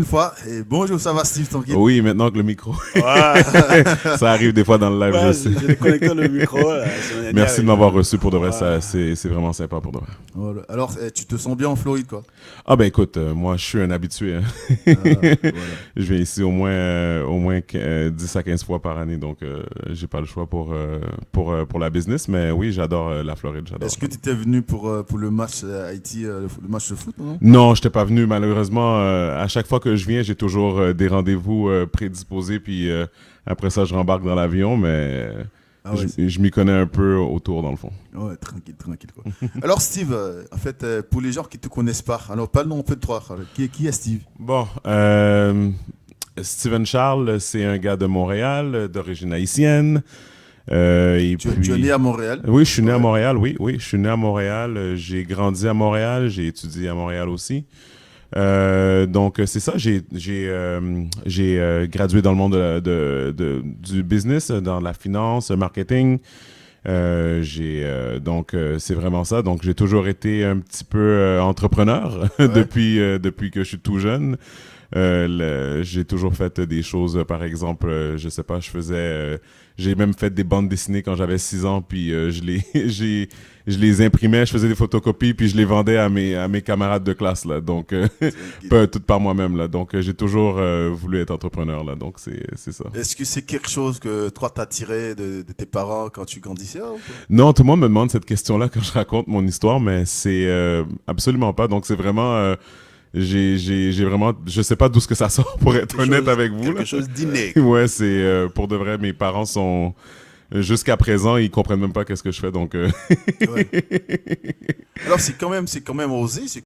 Une fois, et bonjour, ça va Steve, tranquille. Oui, maintenant que le micro. Ouais. Ça arrive des fois dans le live, je Ouais, sais. j'ai déconnecté le micro, là, ça m'en est déjà Merci de arrivé. m'avoir reçu pour de vrai, Ouais. c'est vraiment sympa pour de vrai. Voilà. Alors, tu te sens bien en Floride, quoi? Ah ben écoute, moi je suis un habitué, hein. Ah, voilà. Je viens ici au moins 10 à 15 fois par année, donc j'ai pas le choix pour la business, mais oui, j'adore la Floride, j'adore. Est-ce que tu étais venu pour le match Haïti, le match de foot, non? Non, je n'étais pas venu malheureusement. À chaque fois que je viens, j'ai toujours des rendez-vous prédisposés, puis après ça, je rembarque dans l'avion, mais Ah ouais, je m'y connais un peu autour dans le fond. ouais, tranquille, tranquille, quoi. Alors, Steve, en fait, pour les gens qui te connaissent pas, alors parle-nous un peu de toi. Qui est Steve? Bon, Steven Charles, c'est un gars de Montréal, d'origine haïtienne. Et Tu es né puis, à Montréal? oui, je suis né à Ouais. Montréal, oui, oui, je suis né à Montréal. J'ai grandi à Montréal, j'ai étudié à Montréal aussi. Donc, c'est ça, j'ai gradué dans le monde du business, dans la finance, le marketing. C'est vraiment ça. Donc, j'ai toujours été un petit peu entrepreneur Ouais. depuis que je suis tout jeune. J'ai toujours fait des choses, par exemple, je sais pas, j'ai même fait des bandes dessinées quand j'avais 6 ans, puis je les imprimais, je faisais des photocopies, puis je les vendais à mes camarades de classe, là. Donc, Tranquille. pas tout par moi-même, là. Donc, j'ai toujours voulu être entrepreneur, là. Donc, c'est ça. Est-ce que c'est quelque chose que toi t'as tiré de tes parents quand tu grandissais ou pas? Non, tout le monde me demande cette question-là quand je raconte mon histoire, mais c'est absolument pas. Donc, c'est vraiment, j'ai vraiment, je sais pas d'où ce que ça sort pour être honnête avec vous, là. Quelque chose d'inné. Ouais, c'est pour de vrai, mes parents sont jusqu'à présent, ils comprennent même pas qu'est-ce que je fais, donc Ouais. Alors c'est quand même osé, c'est